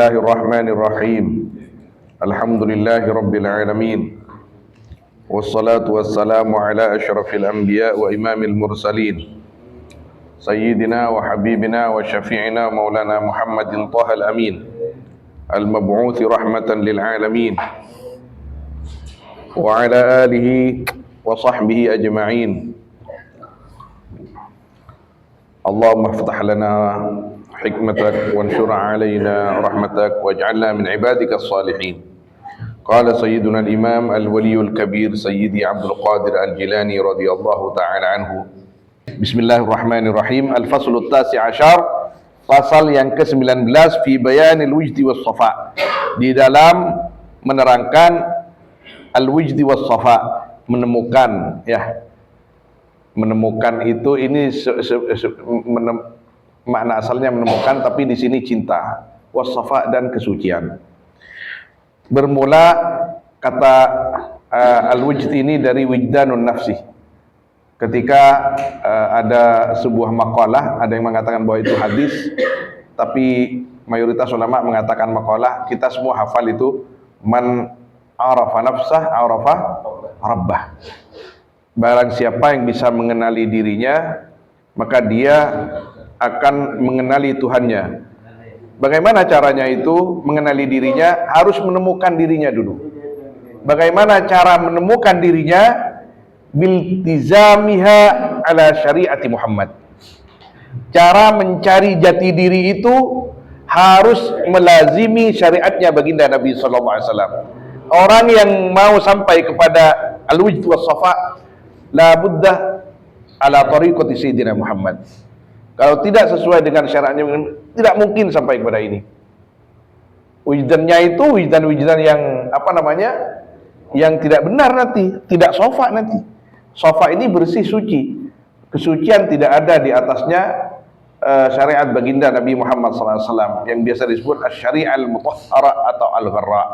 Bismillahirrahmanirrahim. Alhamdulillahi rabbil alamin. Wassalatu wassalamu ala asyrafil anbiya wa imamil mursalin. Sayyidina wa habibina wa syafi'ina maulana Muhammadin Tahal Amin. Al-mab'uthi rahmatan lil alamin. Wa ala alihi wa sahbihi ajma'in. Allahumma ftah lana حكمتك وانشر علينا رحمتك واجعلنا من عبادك الصالحين. قال سيدنا الإمام الولي الكبير سيدي عبد القادر الجيلاني رضي الله تعالى عنه. بسم الله الرحمن الرحيم. الفصل التاسع عشر, fasal yang ke-19 fi bayanil wujdi was safa, di dalam menerangkan al-wujdi was safa, menemukan, ya, menemukan itu ini makna asalnya menemukan, tapi di sini cinta, wassafa dan kesucian. Bermula kata al-wujd ini dari wijdanun nafsi. Ketika ada sebuah maqalah, ada yang mengatakan bahwa itu hadis, tapi mayoritas ulama mengatakan maqalah. Kita semua hafal itu, man arafa nafsah arafa rabbah. Barang siapa yang bisa mengenali dirinya, maka dia akan mengenali Tuhannya. Bagaimana caranya itu? Mengenali dirinya, harus menemukan dirinya dulu. Bagaimana cara menemukan dirinya? Biltizamiha ala syariati Muhammad. Cara mencari jati diri itu harus melazimi syariatnya baginda Nabi SAW. Orang yang mau sampai kepada al-wujd was safa, la budda ala tariqati sayyidina Muhammad. Kalau tidak sesuai dengan syaratnya, tidak mungkin sampai kepada ini. Wijdannya itu wijdan-wijdan yang yang tidak benar nanti, tidak sofa nanti. Sofa ini bersih, suci. Kesucian tidak ada di atasnya syariat baginda Nabi Muhammad SAW yang biasa disebut asy-syari'ah al-mutahhara atau al-gharra.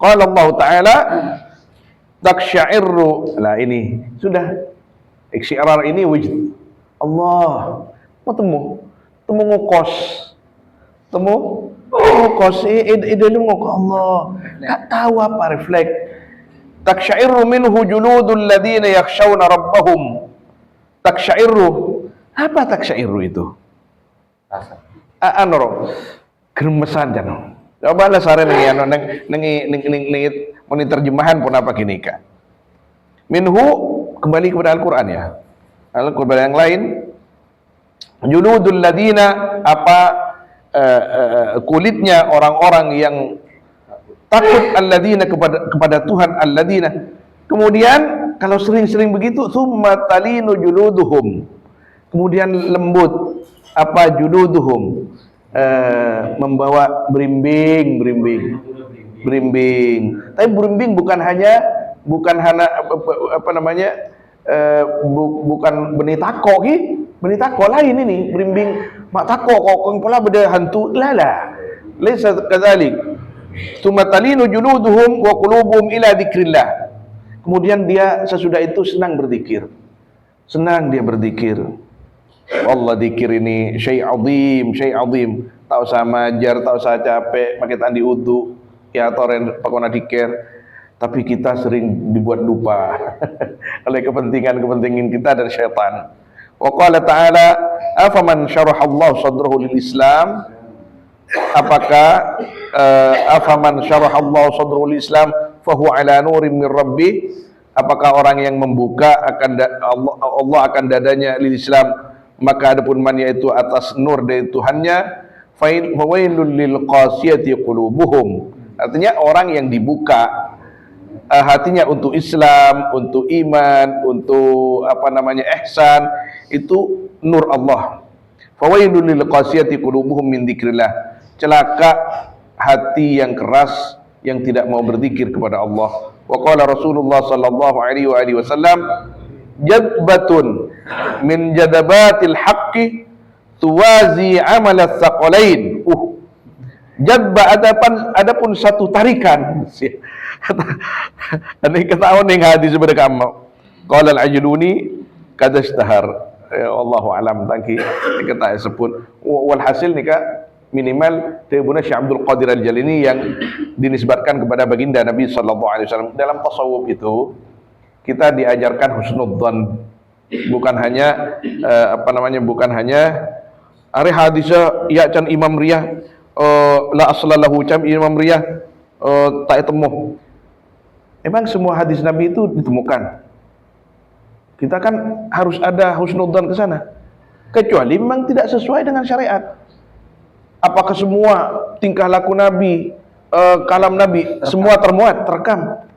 Qala Allah Ta'ala taksya'irru. Nah ini sudah, ikhtiar ini wujud. Allah mau temu ngukos, ide ngukos Allah, tak tahu apa refleks. Taksyairu minhu juludul ladina yakhshawna rabbahum. Taksyairu, apa taksyairu itu? Anoro gemesan jano. Coba lah sare nengi terjemahan pun apa kini kah? Minhu, kembali kepada Al-Quran, ya. Al-Quran yang lain, juludul ladina, kulitnya orang-orang yang takut alladina kepada Tuhan, alladina. Kemudian kalau sering-sering begitu, summa talinu juluduhum, kemudian lembut juluduhum, membawa berimbing. Tapi berimbing bukan hanya bukan benih tako benih tako lain ini, berimbing mak tako kok pula beda hantu lala laisa kadzalik. Tsumma talinu juluduhum wa qulubuhum ila dzikrillah. Kemudian dia sesudah itu senang berzikir. Senang dia berzikir. Wallah, zikir ini syai' azim. Tak usah majar, tak usah capek pakai tandi wudu ya toren pakona dikir. Tapi kita sering dibuat lupa oleh kepentingan kita dan syaitan. Wa qala ta'ala afaman syarahallahu sadrahu lil Islam, apakah afaman syarahallahu sadrahu lil Islam fahuwa ala nurim min rabbi, apakah orang yang membuka Allah akan dadanya lil Islam, maka adapun man yaitu atas nur dari Tuhannya, fawailul lil qasiyati qulubuhum, artinya orang yang dibuka hatinya untuk Islam, untuk iman, untuk ihsan, itu nur Allah. Fawailul lil qasiyati qulubuhum min dzikrillah, celaka hati yang keras yang tidak mau berzikir kepada Allah. Wa qala Rasulullah sallallahu alaihi wasallam, jadbatun min jadabatil haqqi tuwazi amal ats-tsaqalain. Jadba, adapun satu tarikan. Ada ketahuan yang hadis sebenarnya kamu. Qala al-Ajluni kada ishtahar. Wallahu alam tangki kita sebut. Walhasil nika minimal Ibnu Syekh Abdul Qadir Al-Jalani yang dinisbatkan kepada baginda Nabi sallallahu alaihi wasallam. Dalam tasawuf itu kita diajarkan husnudzan, bukan hanya bukan hanya ari hadisnya ya can Imam Riyah la aslalahu cam Imam Riyah tak temu. Emang semua hadis Nabi itu ditemukan? Kita kan harus ada husnudzan ke sana. Kecuali memang tidak sesuai dengan syariat. Apakah semua tingkah laku Nabi, kalam Nabi semua termuat, terekam?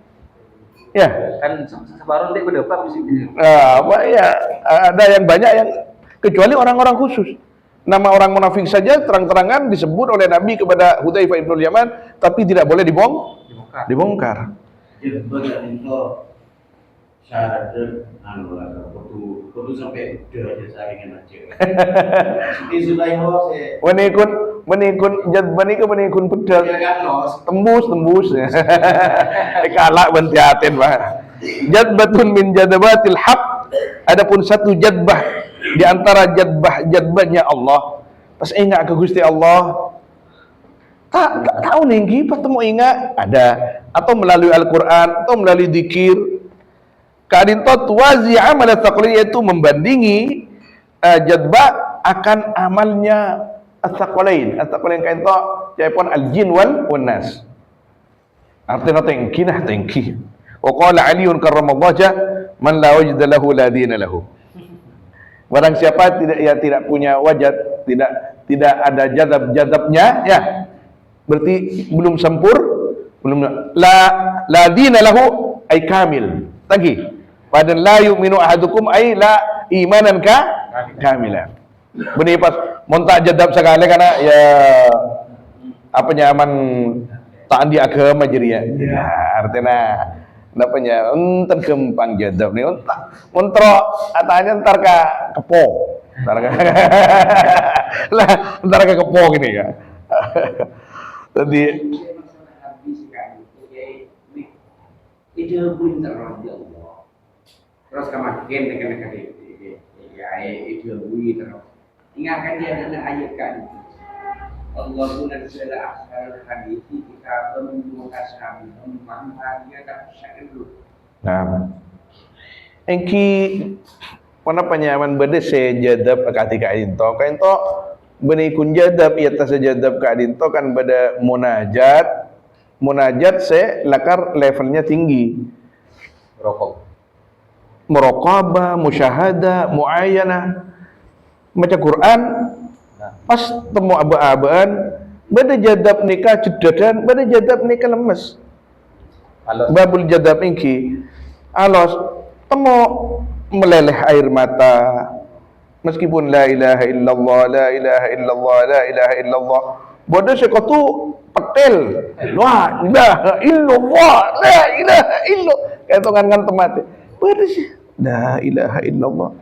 Ya. Kan separuh nanti berdebat di sini. Ada yang banyak yang kecuali orang-orang khusus. Nama orang munafik saja terang-terangan disebut oleh Nabi kepada Hudzaifah ibn Yaman, tapi tidak boleh dibongkar. Syarat anu lah kudu sampai udah aja saringan aja. Itu sudah yang saya menikun pedal tembus kalah bentiatin Pak. Jadbatun min jadabatil haq, adapun satu jadbah di antara jadbahnya Allah. Pas ingat ke Gusti Allah, tak tahu nih ketemu ingat ada atau melalui Al-Qur'an atau melalui zikir. Kadinto tuwazi amal at-taqlid, yaitu membandingi jadbah akan amalnya at-taqlain. At-taqlain kain to jaipon al-jin wal nas. Artinya tengki. Wa qala Aliun karramallahu wajhah man la wajda lahu la dina lahu. Barang siapa tidak punya wajad, tidak ada jadabnya ya. Berarti belum sempur, belum la dina lahu ay kamil. Tangki. Padan la yu'minu ahadukum ay la imanan kamilan. Benih pas montak jadab sekali karena ya apa nyaman tak di agama jadi ya. Ya artinya napanya enten gempang jadab nih montro atanya ntar ka kepo. Ntar ka kepo gini ya. Tadi ide pinter ya Allah. Terus kemarin dengan ya ide pinter. Ingatkan dia dengan ayat kan. Allah nazzala ahsanal hadithi kitaban mutashabihan mamma yatashakkaru. Nah. Engki panyaman bade se jadab ketika into kainto benih kun jadab ia tas jadab ka adinto kan bada munajat se lakar levelnya tinggi. Muraqabah, musyahada, muayyanah. Baca Quran pas temu aba-abaan bada jadab nikah cedadan, bada jadab nikah lemes. Babul jadab ingki alos temu meleleh air mata meskipun la ilaha illallah la ilaha illallah la ilaha illallah bodoh sekotu petel la ilaha illallah la ilaha illallah ketongan kan temate bodoh sih la ilaha illallah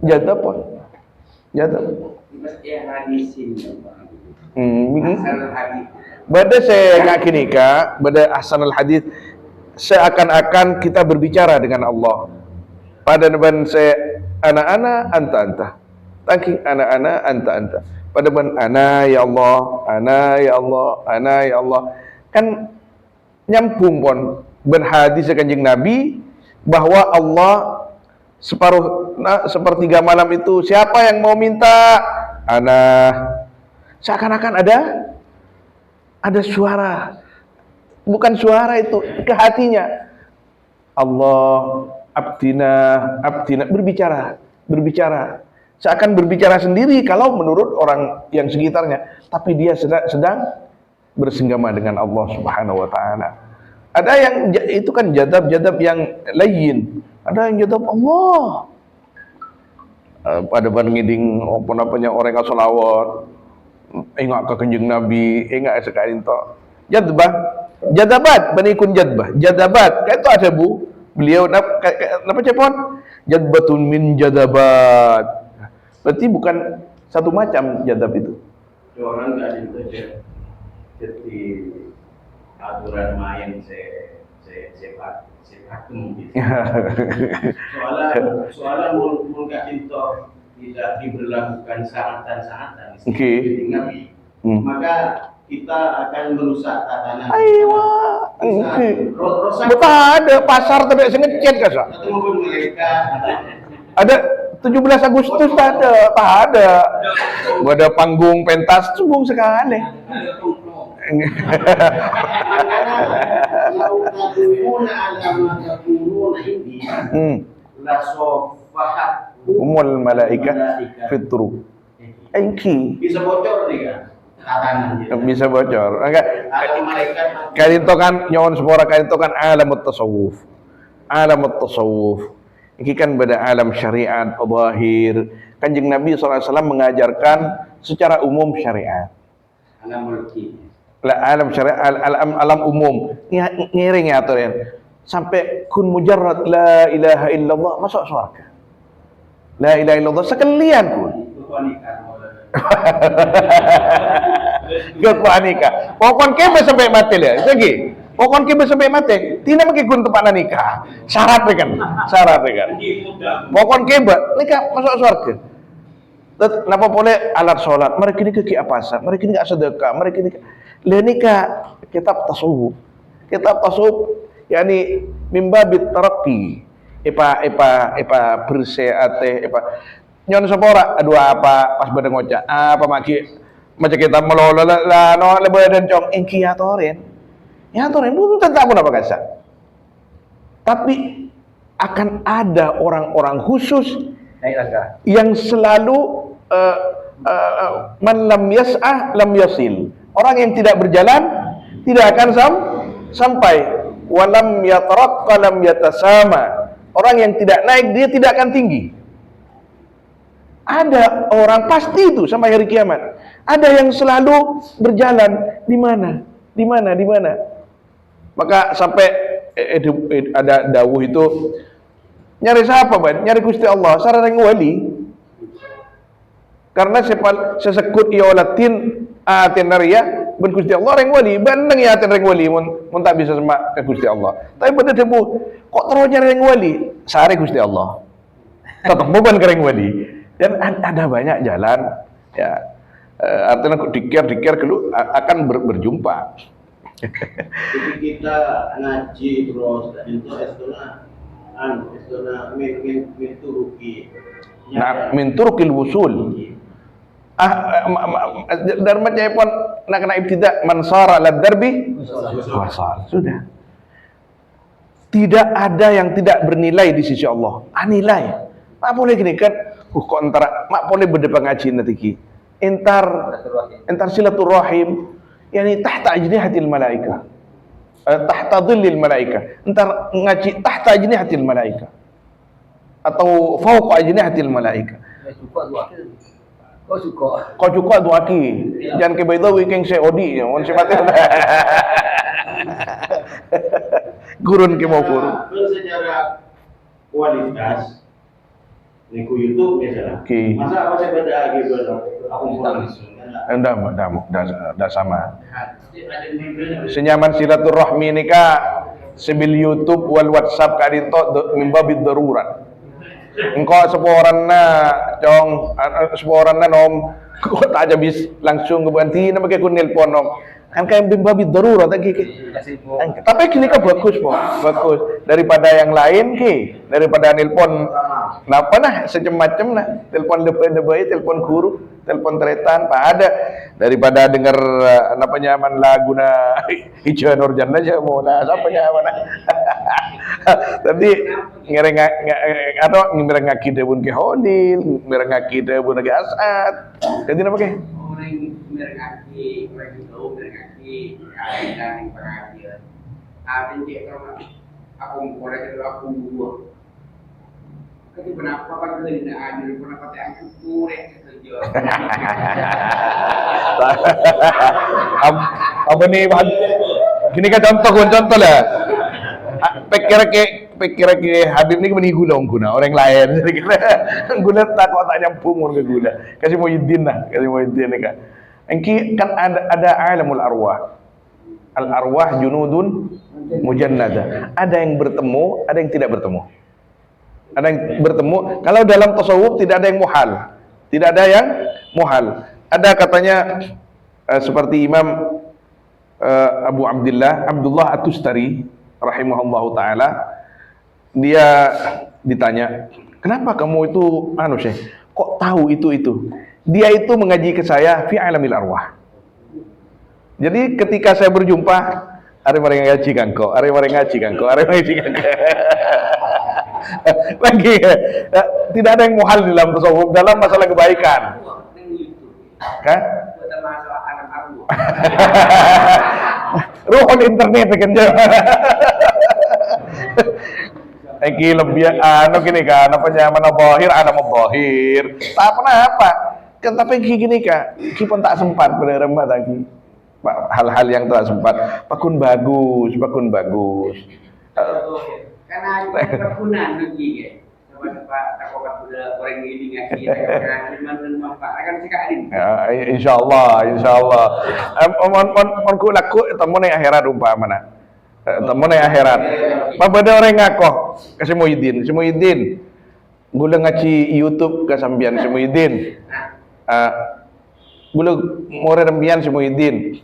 jadab pun jadab bada saya ngak kini kak bada ahsanul hadis seakan-akan kita berbicara dengan Allah. Pada depan saya ana anta tangking ana anta pada depan ana ya Allah kan nyambung pon berhadis kanjeng Nabi bahwa Allah sepertiga malam itu siapa yang mau minta ana, seakan-akan ada suara, bukan suara itu ke hatinya. Allah abdina berbicara seakan berbicara sendiri kalau menurut orang yang sekitarnya, tapi dia sedang bersenggama dengan Allah Subhanahu wa taala. Ada yang itu kan jadab yang lain, ada yang jadab Allah. Pada ngiding apa-apanya orang yang selawat, ingat ke kanjeng Nabi, ingat sekali itu. Jadabat, benikun jadabat. Kayak itu ada bu, beliau apa cepon? Jadbatun min jadabat. Berarti bukan satu macam jadab itu. Orang nggak itu jadi aturan main sepak mungkin. Soalnya mau nggak itu tidak diberlakukan syarat-syarat Okey. Nabi, maka kita akan merusak tatanan. Aywa. Okey. Rosak Betul ada pasar tidak sengecet ka sa. atau mungkin mereka Ada 17 Agustus tak ada. Ada panggung pentas sungguh sekali. lau tadruna ala ma taquluna indi la sofahat Umul malaikah fitru. Engki bisa bocor nih kan tatanan gitu. bisa bocor. Enggak. Ada malaikat Kalintokan nyawan sepora kalintokan alamut tasawuf. Alamut tasawuf. Ini kan pada alam syariat zahir. Kanjeng Nabi SAW mengajarkan secara umum syariat. alam mulki. Alam syariat, alam umum. Ngiring ya aturan. Sampai kun mujarrad la ilaha illallah masuk surga. La ilaha illallah sekalian pun. Kekuatan nikah. Pokon kebe sampai mati lah. Lagi. Pokon kebe sampai mati. Tidak pakai kun tempat nikah. Syarat kan. Syarat kan. Pokon kebe nikah masuk surga. Kenapa boleh alat sholat? Mereka ini ke pasar. Mereka ini sedekah. Mereka ini nikah kitab tasawuf. Kitab tasawuf yakni mimbabit taraqi. Epa berseate nyon sepora aduh apa pas pada ngocak apa maki macam kita melola la no lebih dan cong engki ya toren belum tentu apa kasar tapi akan ada orang-orang khusus yang selalu man lam yas'ah lam yasil, orang yang tidak berjalan tidak akan sampai, walam yataraqqa lam yatasama, orang yang tidak naik dia tidak akan tinggi. Ada orang pasti itu sampai hari kiamat. Ada yang selalu berjalan di mana? Maka sampai ada dawuh itu nyari siapa, Ban? Nyari Gusti Allah, sareng wali. Karena sesekut ia olatin atin naria ben Gusti Allah reng wali, bandeng ya atin reng wali mun tak bisa semak ke Gusti Allah. Tapi pada debu kok terus nyari reng wali, sare Gusti Allah. Tetap beban ke reng wali. Dan ada banyak jalan ya, artinya dikir dulu akan berjumpa. Jadi kita ngaji terus dan itu estona minturuki. Nah, minturukil wusul. Dharma pun nak kena ibtida mansara lad darbi wasal. Sudah. Tidak ada yang tidak bernilai di sisi Allah. Nilai. Tak boleh gini kan. Kok antara mak boleh berdebat ngaji nanti ki. Entar silaturahim yani tahta ajnihatil malaika. Tahta dhillil malaika. Entar ngaji tahta ajnihatil malaika. Atau fauqa ajnihatil malaika. Kau juga dua ki. Jangan ke baidawi keng seodi ya, on semate. Gurun ke mau gurun. Secara kualitas niku YouTube misalnya. Oke. Masa apa saya beda lagi aku Dah sama. Senyaman silaturahmi nikah sebil YouTube wal WhatsApp kadinto mimbabid darurat. Engkau seporana cong seporana nom kok tak aja bis langsung kebanti nama kayak ku nelpon nom kan kayak bimbabid darurat lagi tapi gini kan bagus daripada yang lain daripada nelpon napa nah semacam nah telepon lebay telepon guru telepon tretan pak ada daripada dengar apa nyaman lagu na Ijo Nurjan aja mau nah siapa nyaman tapi ngereng ngaki debun ke Hodil ngereng ngaki debun ke Asad jadi apa ke orang ngaki dan pengadilan ada cek kalau aku mulai dari aku dua tapi kenapa kan tidak adil kenapa tak aku kurek kerja apa nih gini kan contoh lah pikir Habib ni meni gula guna orang lain gula tak kok tak nyampung ke gula kasih Muhyiddin ni kan engki kan ada alamul arwah al arwah junudun mujannada ada yang bertemu ada yang tidak bertemu Ada yang bertemu. Kalau dalam tasawuf tidak ada yang muhal. Tidak ada yang muhal. Ada katanya seperti Imam Abu Abdullah At-Tustari rahimahullahu taala, dia ditanya, "Kenapa kamu itu Syekh? Kok tahu itu?" Dia itu mengaji ke saya fi alamil arwah. Jadi ketika saya berjumpa, are mari ngaji kangko, are mari ngaji kangko, are mari ngaji kangko. Lagi tidak ada yang muhal dalam tasawuf dalam masalah kebaikan. Kan? masalah alam arwah. Ruhul internet kan. Iki lebih gini kan, apa nyaman bohir, ada bohir. Tak apa. Kan tapi gini kak, kita tak sempat pada rembat lagi. Hal-hal yang tak sempat. Pakun bagus. Karena ada perkebunan lagi ya. Tempat takut sudah orang ini ngaji, dan manfaat akan sekali. Ya, insyaallah. Mon ku laku temu ning akhirat umpamana. Temu ning akhirat. Pabada orang ngakoh ke si Muhyiddin. Gula ngaji YouTube ke sambian si Muhyiddin. Gula more rembian si Muhyiddin.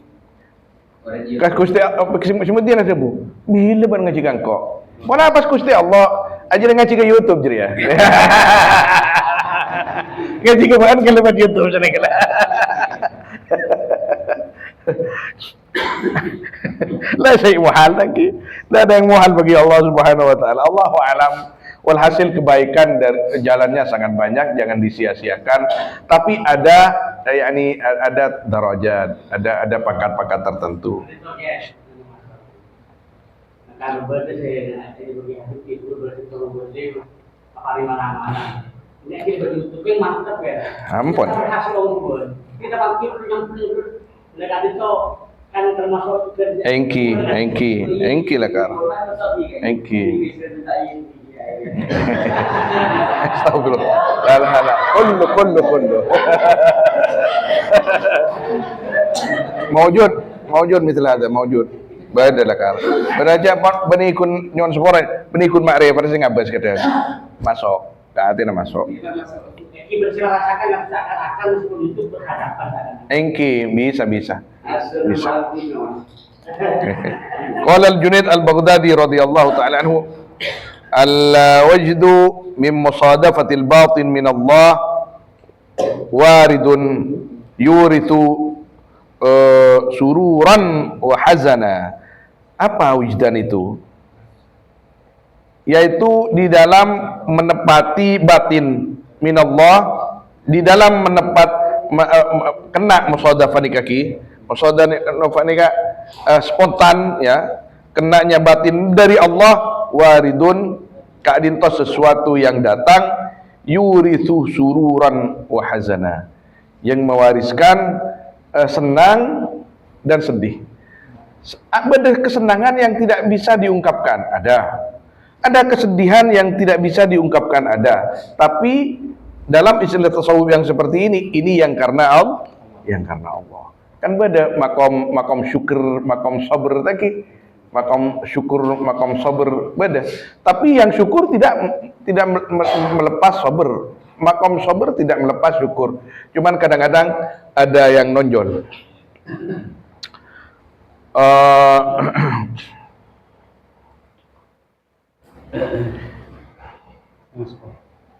Kas Gusti si Muhyiddin ada bu. Bila ban ngaji kangko. Mana pas Gusti Allah aja ngaji ke YouTube jadi ya. Ngaji ke mana ke lewat YouTube sana kala. La syai muhal lagi. Tidak ada yang muhal bagi Allah Subhanahu wa taala. Allahu a'lam. Walhasil kebaikan dari jalannya sangat banyak, jangan disia-siakan. Tapi ada ada darajat, ada pangkat-pangkat tertentu. Kalau berarti saya jadi begitu itu berarti kalau berarti apa mana-mana. Ini kita berjutuk yang mantap ya. Ampun. Kita berhasil unggul. Kita bangkit yang benar. Lekat itu kan termasuk kerja. Engki lah kar. Engki. Astagfirullah. La. Kullu. Mawjud misal hada mawjud. Badalah kar. Beraja benikun nyon sepore, benikun makre pada sing ngabas kadang. Masuk. Kaatena masuk. Engki bersila rasakan yang seakan-akan sebelum itu berhadapan. Engki bisa. Qala al-Junaid al-Baghdadi radhiyallahu ta'ala anhu al-wajdu min musadafati al-batin min Allah waridun yurithu sururan wa hazana. Apa wujdan itu? Yaitu di dalam menepati batin minallah, di dalam kena musadafah ni kaki, musadafah ni spontan ya, kenanya batin dari Allah, waridun kadintos sesuatu yang datang, yurithu sururan wa hazana, yang mewariskan senang dan sedih. Ada kesenangan yang tidak bisa diungkapkan, ada kesedihan yang tidak bisa diungkapkan, tapi dalam istilah tasawuf yang seperti ini yang karena Allah. Kan beda makom syukur, makom sabar tadi, makom syukur, makom sabar beda. Tapi yang syukur tidak melepas sabar, makom sabar tidak melepas syukur. Cuman kadang-kadang ada yang nonjol.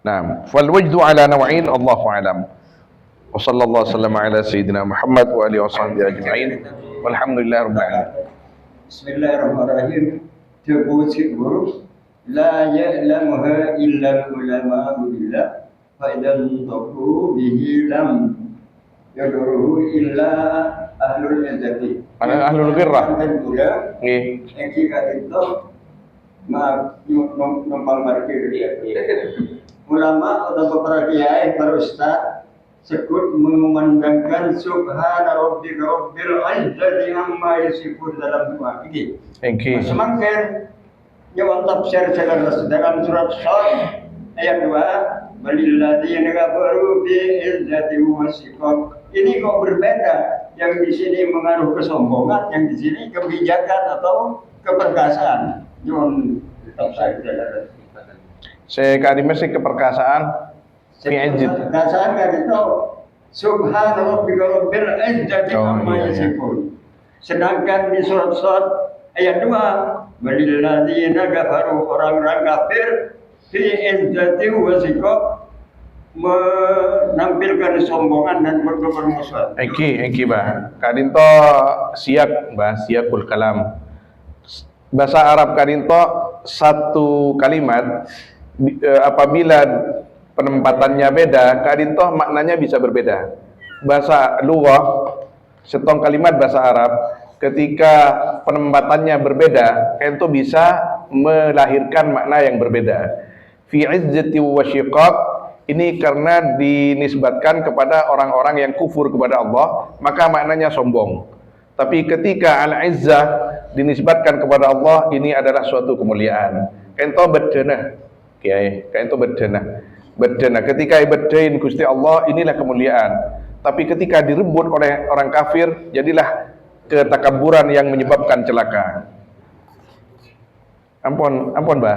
Nah, fal wajdu ala naw'in Allahu a'lam. Wa sallallahu wasallam ala sayyidina Muhammad wa alihi washabbihi ajma'in. Walhamdulillahi rabbil alamin. Bismillahirrahmanirrahim. Terbukti guru la ya'lamuha illa ulama billah fa idan taqu bihi lam yadruhu illa ahlul izzati. Mana ahlul qirrah? Nggih. Yang kita itu numpang parkir dia. Ulama atau para kiai, para ustaz sekut mengumandangkan subhana rabbika rabbil izzati amma yasifun dalam doa ini. Semakin nyawa tafsir dalam surat Shad ayat 2, balilladzina kafaru bi izzati wasiqam. Ini kok berbeda, yang di sini mengaruh kesombongan, yang di sini kebijakan atau keperkasaan. Nyon tafsir Saya kali mesti keperkasaan fi izzat. Perasaan kan itu Subhana rabbika rabbil izzati Oh, amma iya, iya. yasifun. Sedangkan di surat ayat 2, walilladzina kafaru, orang-orang kafir fi izzati wa siqaq, menampilkan kesombongan dan bermusuhan. Eki bah. Kadinto siak bah, siakul kalam. Bahasa Arab kadinto satu kalimat apabila penempatannya beda, kadinto maknanya bisa berbeda. Bahasa lughah setong kalimat bahasa Arab ketika penempatannya berbeda, itu bisa melahirkan makna yang berbeda. Fi izzati wa syiqaq ini karena dinisbatkan kepada orang-orang yang kufur kepada Allah, maka maknanya sombong. Tapi ketika al-izzah dinisbatkan kepada Allah, ini adalah suatu kemuliaan. Kento bedena, kiai, kento bedena. Bedena ketika ibaдаin Gusti Allah, inilah kemuliaan. Tapi ketika direbut oleh orang kafir, jadilah ketakaburan yang menyebabkan celaka. Ampun, Mbah.